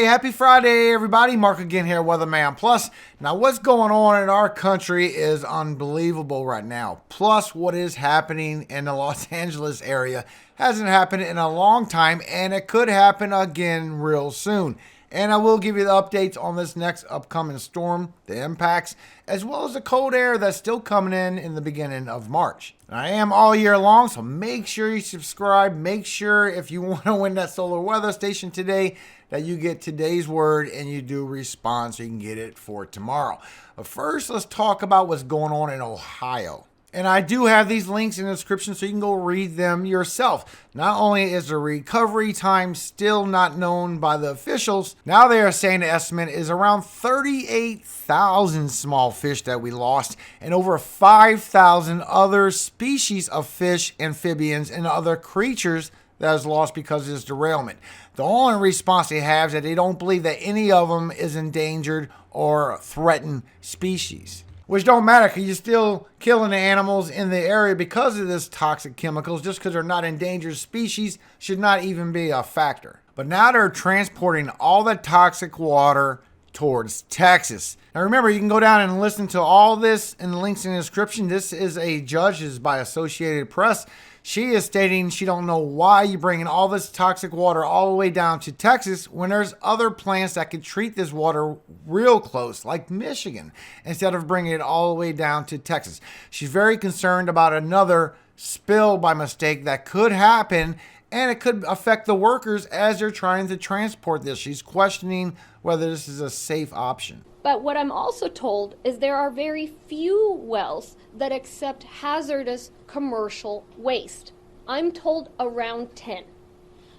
Hey, happy Friday, everybody. Mark again here, Weatherman. Plus, now what's going on in our country is unbelievable right now. Plus, what is happening in the Los Angeles area hasn't happened in a long time, and it could happen again real soon. And I will give you the updates on this next upcoming storm, the impacts, as well as the cold air that's still coming in the beginning of March. And I am all year long, so make sure you subscribe. Make sure if you want to win that solar weather station today, that you get today's word and you do respond so you can get it for tomorrow. But first, let's talk about what's going on in Ohio. And I do have these links in the description so you can go read them yourself. Not only is the recovery time still not known by the officials, now they are saying the estimate is around 38,000 small fish that we lost and over 5,000 other species of fish, amphibians, and other creatures that is lost because of this derailment. The only response they have is that they don't believe that any of them is endangered or threatened species. Which don't matter because you're still killing the animals in the area because of this toxic chemicals. Just because they're not endangered species should not even be a factor. But now they're transporting all the toxic water towards Texas. Now remember, you can go down and listen to all this in the links in the description. This is a judge, this is by Associated Press. She is stating she don't know why you're bringing all this toxic water all the way down to Texas when there's other plants that could treat this water real close, like Michigan, instead of bringing it all the way down to Texas. She's very concerned about another spill by mistake that could happen, and it could affect the workers as they're trying to transport this. She's questioning whether this is a safe option. But what I'm also told is there are very few wells that accept hazardous commercial waste. I'm told around 10.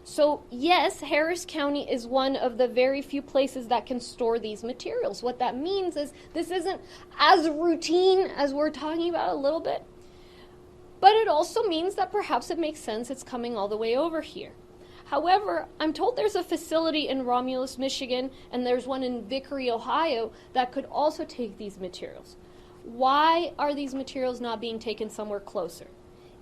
So yes, Harris County is one of the very few places that can store these materials. What that means is this isn't as routine as we're talking about a little bit, but it also means that perhaps it makes sense it's coming all the way over here. However, I'm told there's a facility in Romulus, Michigan, and there's one in Vickery, Ohio, that could also take these materials. Why are these materials not being taken somewhere closer?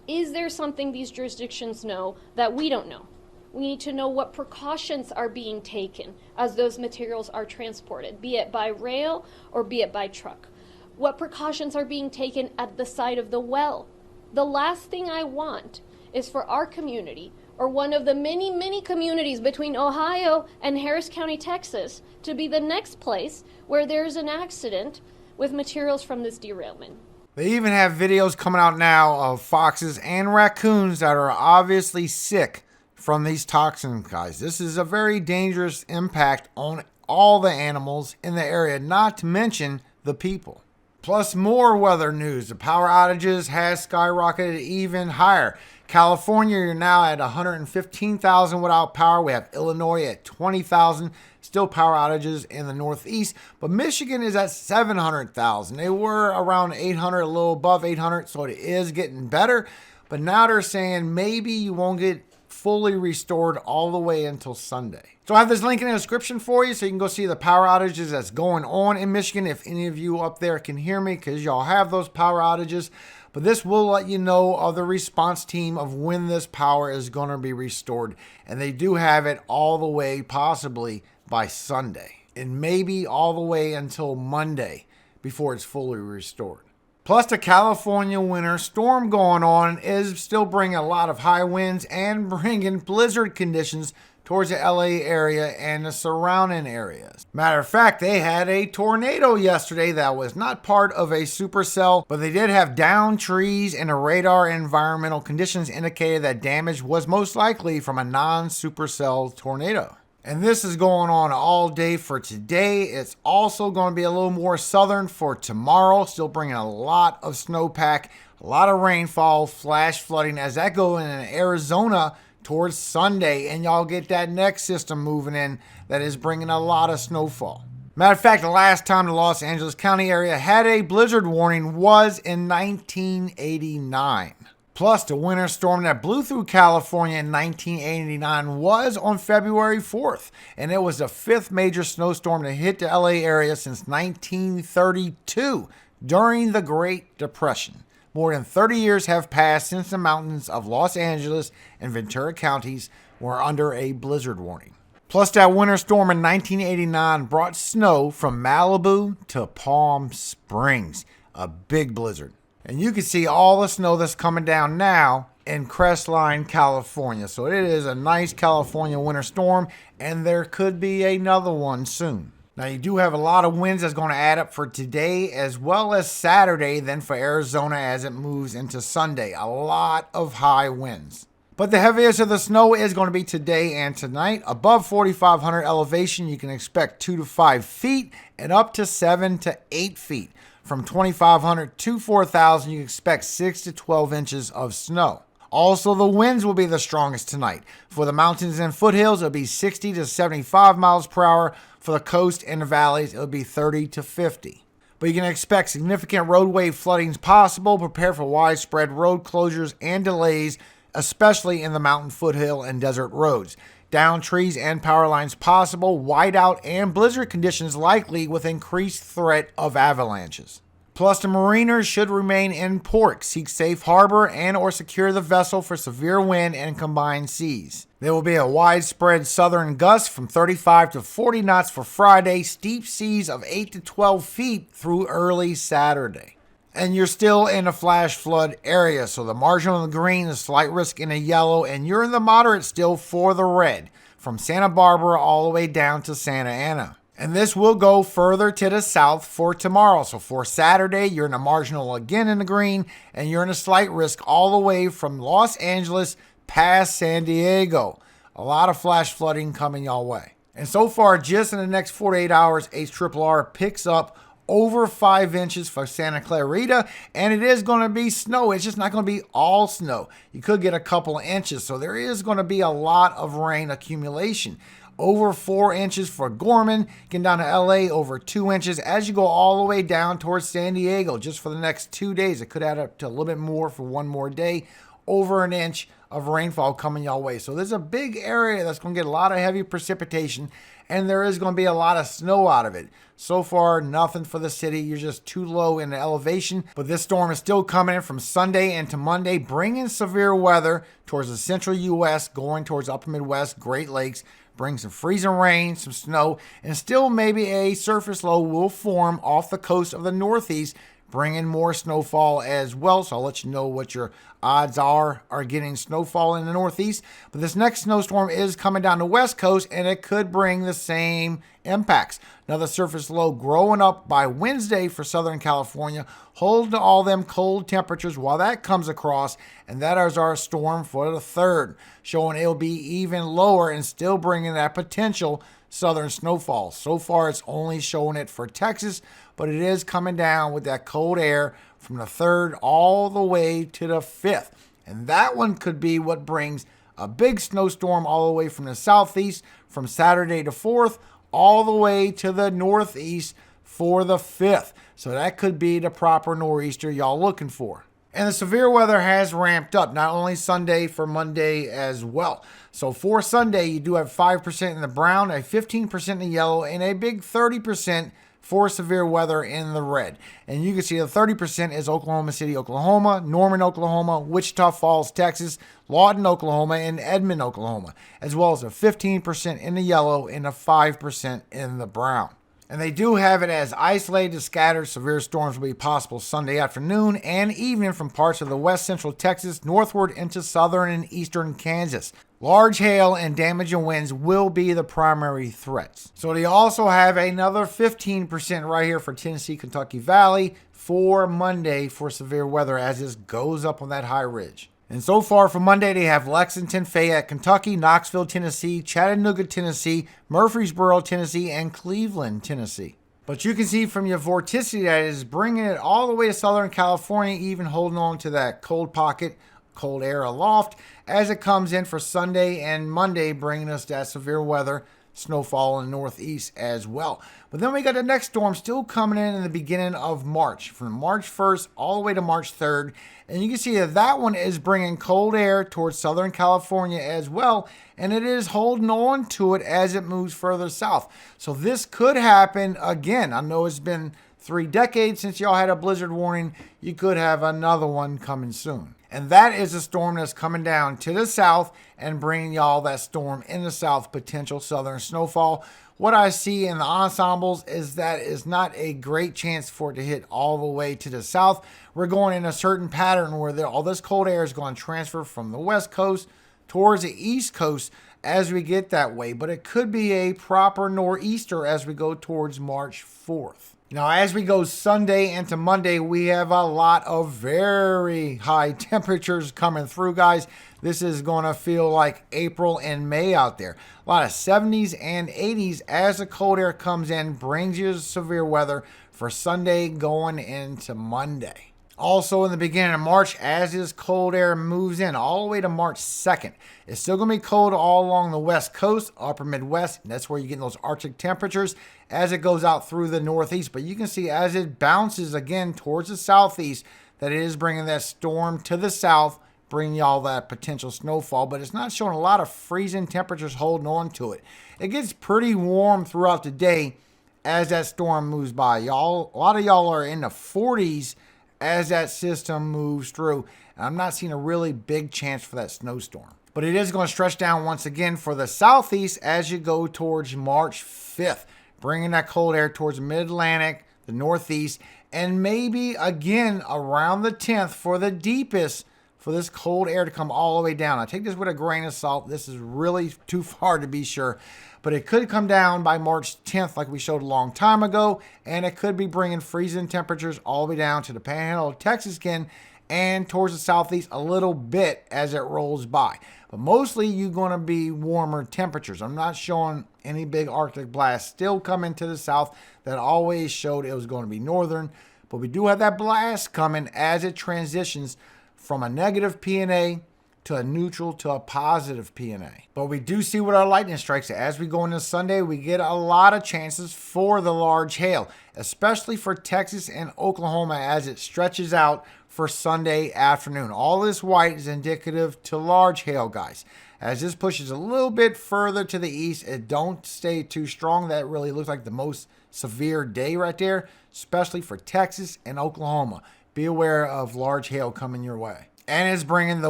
Is there something these jurisdictions know that we don't know? We need to know what precautions are being taken as those materials are transported, be it by rail or be it by truck. What precautions are being taken at the site of the well? The last thing I want is for our community, or one of the many, many communities between Ohio and Harris County, Texas, to be the next place where there's an accident with materials from this derailment. They even have videos coming out now of foxes and raccoons that are obviously sick from these toxins, guys. This is a very dangerous impact on all the animals in the area, not to mention the people. Plus more weather news. The power outages has skyrocketed even higher. California, you're now at 115,000 without power. We have Illinois at 20,000. Still power outages in the Northeast. But Michigan is at 700,000. They were around 800, a little above 800, so it is getting better. But now they're saying maybe you won't get fully restored all the way until Sunday. So I have this link in the description for you so you can go see the power outages that's going on in Michigan if any of you up there can hear me, because y'all have those power outages. But this will let you know of the response team of when this power is going to be restored. And they do have it all the way possibly by Sunday, and maybe all the way until Monday before it's fully restored. Plus, the California winter storm going on is still bringing a lot of high winds and bringing blizzard conditions towards the LA area and the surrounding areas. Matter of fact, they had a tornado yesterday that was not part of a supercell, but they did have downed trees, and the radar environmental conditions indicated that damage was most likely from a non-supercell tornado. And this is going on all day for today. It's also going to be a little more southern for tomorrow, still bringing a lot of snowpack, a lot of rainfall, flash flooding as that goes in Arizona towards Sunday, and y'all get that next system moving in that is bringing a lot of snowfall. Matter of fact, the last time the Los Angeles County area had a blizzard warning was in 1989. Plus, the winter storm that blew through California in 1989 was on February 4th, and it was the fifth major snowstorm to hit the LA area since 1932 during the Great Depression. More than 30 years have passed since the mountains of Los Angeles and Ventura counties were under a blizzard warning. Plus, that winter storm in 1989 brought snow from Malibu to Palm Springs, a big blizzard. And you can see all the snow that's coming down now in Crestline, California. So it is a nice California winter storm, and there could be another one soon. Now, you do have a lot of winds that's going to add up for today as well as Saturday, then for Arizona as it moves into Sunday. A lot of high winds. But the heaviest of the snow is going to be today and tonight. Above 4,500 elevation, you can expect 2 to 5 feet and up to 7 to 8 feet. From 2,500 to 4,000, you can expect 6 to 12 inches of snow. Also, the winds will be the strongest tonight. For the mountains and foothills, it'll be 60 to 75 miles per hour. For the coast and the valleys, it'll be 30 to 50. But you can expect significant roadway floodings possible. Prepare for widespread road closures and delays, especially in the mountain, foothill, and desert roads. Down trees and power lines possible, whiteout and blizzard conditions likely with increased threat of avalanches. Plus, the mariners should remain in port, seek safe harbor, and or secure the vessel for severe wind and combined seas. There will be a widespread southern gust from 35 to 40 knots for Friday, steep seas of 8 to 12 feet through early Saturday. And you're still in a flash flood area, so the margin on the green is slight risk in a yellow, and you're in the moderate still for the red, from Santa Barbara all the way down to Santa Ana. And this will go further to the south for tomorrow. So for Saturday, you're in a marginal again in the green, and you're in a slight risk all the way from Los Angeles past San Diego. A lot of flash flooding coming y'all way. And so far, just in the next 48 hours, HRRR picks up over 5 inches for Santa Clarita, and it is going to be snow. It's just not going to be all snow. You could get a couple of inches, so there is going to be a lot of rain accumulation. Over 4 inches for Gorman, getting down to LA, over 2 inches as you go all the way down towards San Diego. Just for the next 2 days, it could add up to a little bit more for one more day. Over an inch of rainfall coming y'all way. So there's a big area that's going to get a lot of heavy precipitation, and there is going to be a lot of snow out of it. So far, nothing for the city. You're just too low in the elevation. But this storm is still coming in from Sunday into Monday, bringing severe weather towards the central U.S., going towards upper Midwest, Great Lakes, bring some freezing rain, some snow, and still maybe a surface low will form off the coast of the Northeast, bringing more snowfall as well. So I'll let you know what your odds are getting snowfall in the Northeast. But this next snowstorm is coming down the West Coast, and it could bring the same impacts. Another surface low growing up by Wednesday for Southern California, holding to all them cold temperatures while that comes across, and that is our storm for the 3rd, showing it'll be even lower and still bringing that potential southern snowfall. So far, it's only showing it for Texas, but it is coming down with that cold air from the 3rd all the way to the 5th. And that one could be what brings a big snowstorm all the way from the southeast from Saturday to 4th all the way to the northeast for the 5th. So that could be the proper nor'easter y'all looking for. And the severe weather has ramped up, not only Sunday, for Monday as well. So for Sunday, you do have 5% in the brown, a 15% in the yellow, and a big 30% for severe weather in the red. And you can see the 30% is Oklahoma City, Oklahoma, Norman, Oklahoma, Wichita Falls, Texas, Lawton, Oklahoma, and Edmond, Oklahoma, as well as a 15% in the yellow and a 5% in the brown. And they do have it as isolated, scattered severe storms will be possible Sunday afternoon and evening from parts of the west central Texas northward into southern and eastern Kansas. Large hail and damaging winds will be the primary threats. So they also have another 15% right here for Tennessee, Kentucky Valley for Monday for severe weather as this goes up on that high ridge. And so far for Monday, they have Lexington, Fayette, Kentucky, Knoxville, Tennessee, Chattanooga, Tennessee, Murfreesboro, Tennessee, and Cleveland, Tennessee. But you can see from your vorticity that it is bringing it all the way to Southern California, even holding on to that cold pocket, cold air aloft, as it comes in for Sunday and Monday, bringing us that severe weather, snowfall in the northeast as well. But then we got the next storm still coming in the beginning of March, from March 1st all the way to March 3rd. And you can see that that one is bringing cold air towards Southern California as well, and it is holding on to it as it moves further south. So this could happen again. I know it's been 3 decades since y'all had a blizzard warning. You could have another one coming soon. And that is a storm that's coming down to the south and bringing y'all that storm in the south, potential southern snowfall. What I see in the ensembles is that is not a great chance for it to hit all the way to the south. We're going in a certain pattern where all this cold air is going to transfer from the west coast towards the east coast as we get that way. But it could be a proper nor'easter as we go towards March 4th. Now, as we go Sunday into Monday, we have a lot of very high temperatures coming through, guys. This is going to feel like April and May out there. A lot of 70s and 80s as the cold air comes in, brings you severe weather for Sunday going into Monday. Also, in the beginning of March, as this cold air moves in all the way to March 2nd, it's still going to be cold all along the west coast, upper Midwest, and that's where you're getting those Arctic temperatures as it goes out through the northeast. But you can see as it bounces again towards the southeast that it is bringing that storm to the south, bringing y'all that potential snowfall, but it's not showing a lot of freezing temperatures holding on to it. It gets pretty warm throughout the day as that storm moves by. A lot of y'all are in the 40s as that system moves through. And I'm not seeing a really big chance for that snowstorm. But it is going to stretch down once again for the southeast as you go towards March 5th, bringing that cold air towards the mid-Atlantic, the northeast, and maybe again around the 10th for the deepest for this cold air to come all the way down. I take this with a grain of salt. This is really too far to be sure. But it could come down by March 10th like we showed a long time ago. And it could be bringing freezing temperatures all the way down to the panhandle of Texas again and towards the southeast a little bit as it rolls by. But mostly you're going to be warmer temperatures. I'm not showing any big Arctic blast still coming to the south that always showed it was going to be northern. But we do have that blast coming as it transitions from a negative PNA to a neutral to a positive PNA. But we do see with our lightning strikes, as we go into Sunday, we get a lot of chances for the large hail, especially for Texas and Oklahoma as it stretches out for Sunday afternoon. All this white is indicative to large hail, guys. As this pushes a little bit further to the east, it don't stay too strong. That really looks like the most severe day right there, especially for Texas and Oklahoma. Be aware of large hail coming your way. And it's bringing the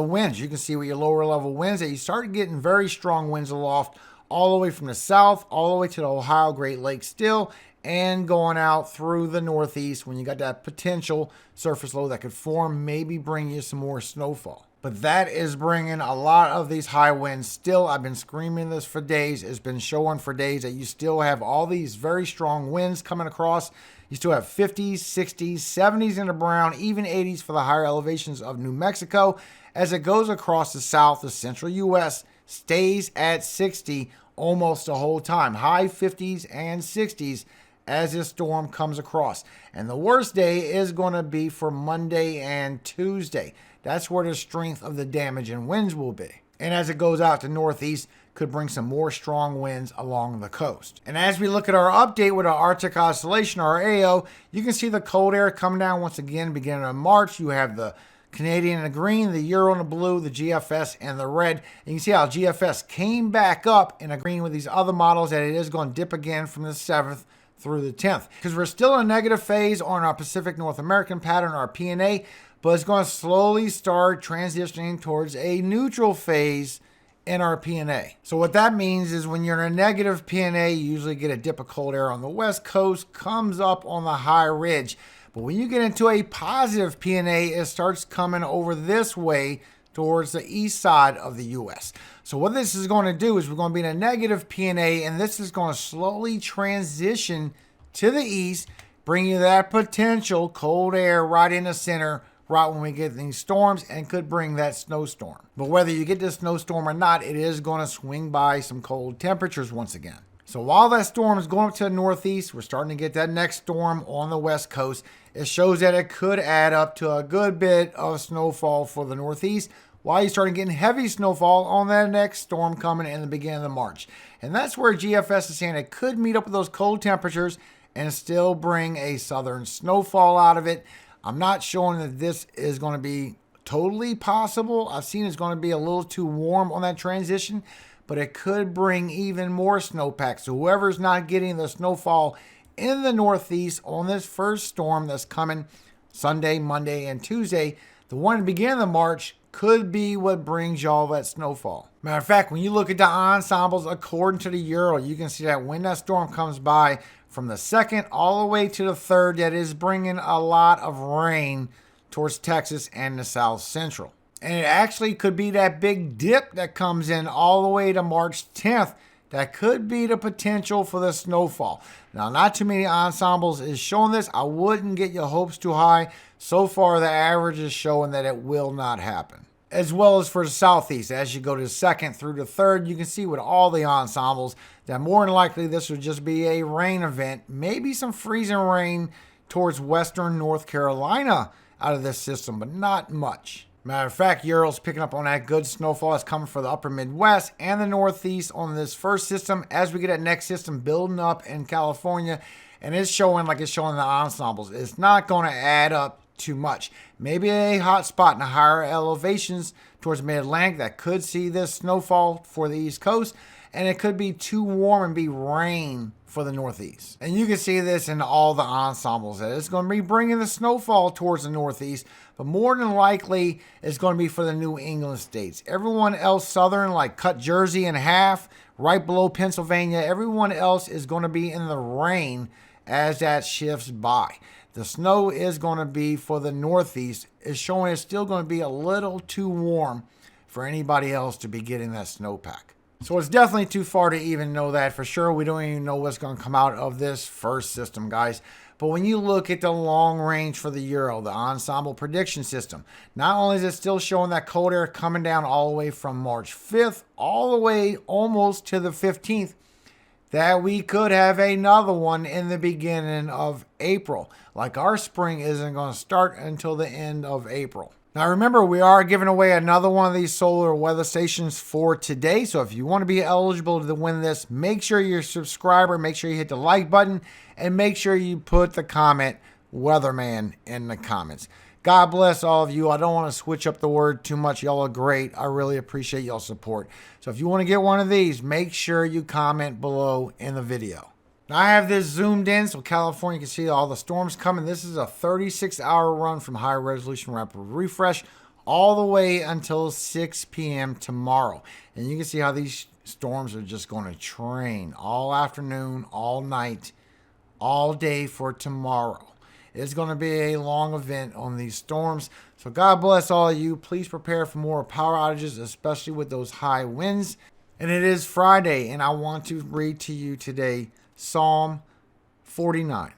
winds. You can see with your lower level winds that you start getting very strong winds aloft all the way from the south, all the way to the Ohio Great Lakes still, and going out through the northeast when you got that potential surface low that could form, maybe bring you some more snowfall. But that is bringing a lot of these high winds still. I've been screaming this for days. It's been showing for days that you still have all these very strong winds coming across. You still have 50s, 60s, 70s in the brown, even 80s for the higher elevations of New Mexico. As it goes across the south, the central U.S. stays at 60 almost the whole time. High 50s and 60s as this storm comes across. And the worst day is going to be for Monday and Tuesday. That's where the strength of the damage and winds will be. And as it goes out to northeast, could bring some more strong winds along the coast. And as we look at our update with our Arctic Oscillation, our AO, you can see the cold air coming down once again beginning of March. You have the Canadian in the green, the Euro in the blue, the GFS and the red. And you can see how GFS came back up in a green with these other models, that it is going to dip again from the 7th through the 10th. Because we're still in a negative phase on our Pacific North American pattern, our PNA, but it's going to slowly start transitioning towards a neutral phase in our PNA. So what that means is when you're in a negative PNA, you usually get a dip of cold air on the west coast, comes up on the high ridge. But when you get into a positive PNA, it starts coming over this way towards the east side of the U.S. So what this is going to do is we're going to be in a negative PNA, and this is going to slowly transition to the east, bring you that potential cold air right in the center, right when we get these storms, and could bring that snowstorm. But whether you get this snowstorm or not, it is going to swing by some cold temperatures once again. So while that storm is going up to the northeast, we're starting to get that next storm on the west coast. It shows that it could add up to a good bit of snowfall for the northeast, while you start getting heavy snowfall on that next storm coming in the beginning of March. And that's where GFS is saying it could meet up with those cold temperatures and still bring a southern snowfall out of it. I'm not showing that this is going to be totally possible. I've seen it's going to be a little too warm on that transition, but it could bring even more snowpack. So whoever's not getting the snowfall in the northeast on this first storm that's coming Sunday, Monday, and Tuesday, The one at the beginning of March could be what brings y'all that snowfall. Matter of fact, when you look at the ensembles according to the Euro, you can see that when that storm comes by from the 2nd all the way to the 3rd, that is bringing a lot of rain towards Texas and the South Central. And it actually could be that big dip that comes in all the way to March 10th. That could be the potential for the snowfall. Now, not too many ensembles is showing this. I wouldn't get your hopes too high. So far, the average is showing that it will not happen. As well as for the Southeast, as you go to the 2nd through the 3rd, you can see with all the ensembles that more than likely this would just be a rain event. Maybe some freezing rain towards western North Carolina out of this system, but not much. Matter of fact, Euro's picking up on that good snowfall that's coming for the upper Midwest and the Northeast on this first system as we get that next system building up in California. And it's showing like it's showing the ensembles. It's not going to add up too much. Maybe a hot spot in the higher elevations towards mid-Atlantic that could see this snowfall for the East Coast. And it could be too warm and be rain for the Northeast. And you can see this in all the ensembles that it's going to be bringing the snowfall towards the Northeast, but more than likely it's going to be for the New England states. Everyone else southern, like cut Jersey in half, right below Pennsylvania, everyone else is going to be in the rain as that shifts by. The snow is going to be for the Northeast. It's showing it's still going to be a little too warm for anybody else to be getting that snowpack. So it's definitely too far to even know that for sure. We don't even know what's going to come out of this first system, guys. But when you look at the long range for the Euro, the ensemble prediction system, not only is it still showing that cold air coming down all the way from March 5th, all the way almost to the 15th, that we could have another one in the beginning of April. Like our spring isn't going to start until the end of April. Now remember, we are giving away another one of these solar weather stations for today. So if you want to be eligible to win this, make sure you're a subscriber, make sure you hit the like button, and make sure you put the comment Weatherman in the comments. God bless all of you. I don't want to switch up the word too much. Y'all are great. I really appreciate y'all's support. So if you want to get one of these, make sure you comment below in the video. Now I have this zoomed in so California can see all the storms coming. This is a 36-hour run from high resolution rapid refresh all the way until 6 p.m. tomorrow. And you can see how these storms are just going to train all afternoon, all night, all day for tomorrow. It's going to be a long event on these storms. So God bless all of you. Please prepare for more power outages, especially with those high winds. And it is Friday, and I want to read to you today Psalm 49.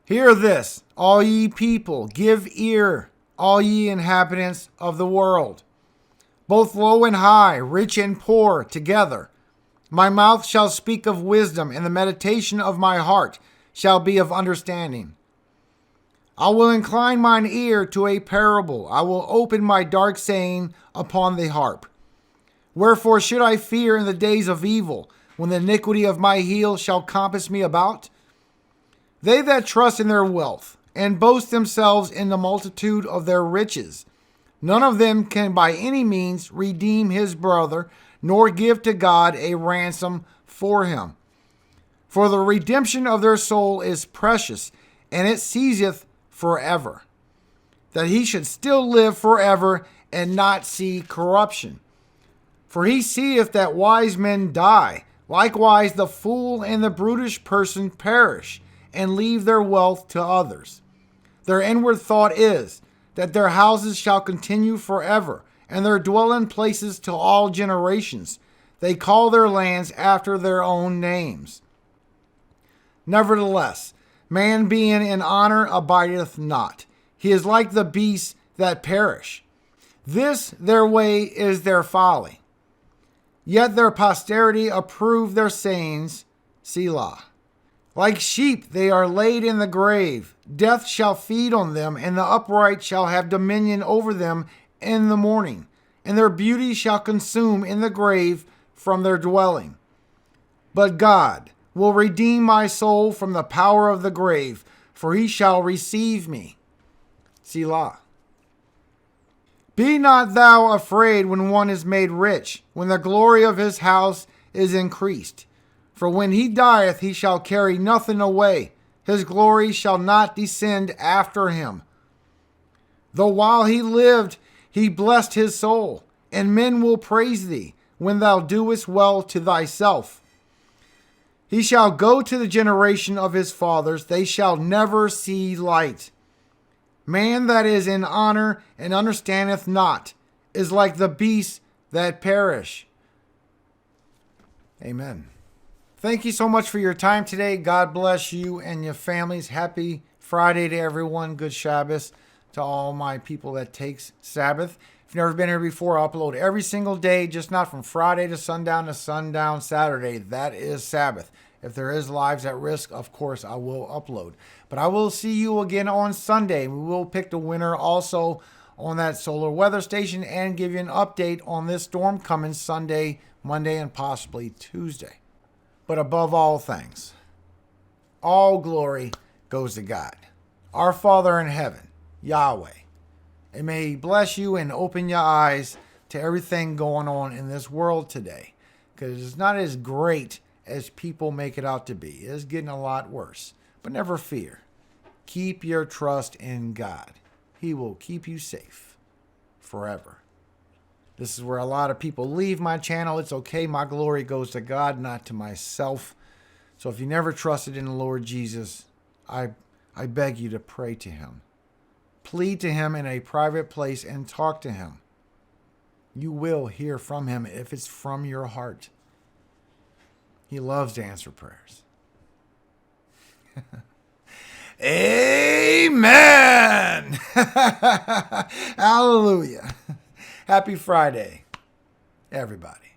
Hear this, all ye people, give ear, all ye inhabitants of the world, both low and high, rich and poor, together. My mouth shall speak of wisdom, and the meditation of my heart shall be of understanding. I will incline mine ear to a parable. I will open my dark saying upon the harp. Wherefore should I fear in the days of evil, when the iniquity of my heel shall compass me about? They that trust in their wealth, and boast themselves in the multitude of their riches, none of them can by any means redeem his brother, nor give to God a ransom for him. For the redemption of their soul is precious, and it ceaseth forever, that he should still live forever and not see corruption. For he seeth that wise men die, likewise the fool and the brutish person perish, and leave their wealth to others. Their inward thought is, that their houses shall continue forever, and their dwelling places to all generations. They call their lands after their own names. Nevertheless, man being in honor abideth not. He is like the beasts that perish. This their way is their folly. Yet their posterity approve their sayings, Selah. Like sheep they are laid in the grave. Death shall feed on them, and the upright shall have dominion over them in the morning. And their beauty shall consume in the grave from their dwelling. But God will redeem my soul from the power of the grave, for he shall receive me. Selah. Be not thou afraid when one is made rich, when the glory of his house is increased. For when he dieth, he shall carry nothing away. His glory shall not descend after him. Though while he lived, he blessed his soul, and men will praise thee when thou doest well to thyself. He shall go to the generation of his fathers, they shall never see light. Man that is in honor and understandeth not is like the beasts that perish. Amen. Thank you so much for your time today. God bless you and your families. Happy Friday to everyone. Good Shabbos to all my people that takes Sabbath. If you've never been here before, I upload every single day, just not from Friday to sundown Saturday. That is Sabbath. If there is lives at risk, of course, I will upload. But I will see you again on Sunday. We will pick the winner also on that solar weather station and give you an update on this storm coming Sunday, Monday, and possibly Tuesday. But above all things, all glory goes to God, our Father in heaven, Yahweh. And may He bless you and open your eyes to everything going on in this world today. Because it's not as great as people make it out to be. It's getting a lot worse. But never fear. Keep your trust in God. He will keep you safe forever. This is where a lot of people leave my channel. It's okay. My glory goes to God, not to myself. So if you never trusted in the Lord Jesus, I beg you to pray to Him. Plead to Him in a private place and talk to Him. You will hear from Him if it's from your heart. He loves to answer prayers. Amen. Hallelujah. Happy Friday, everybody.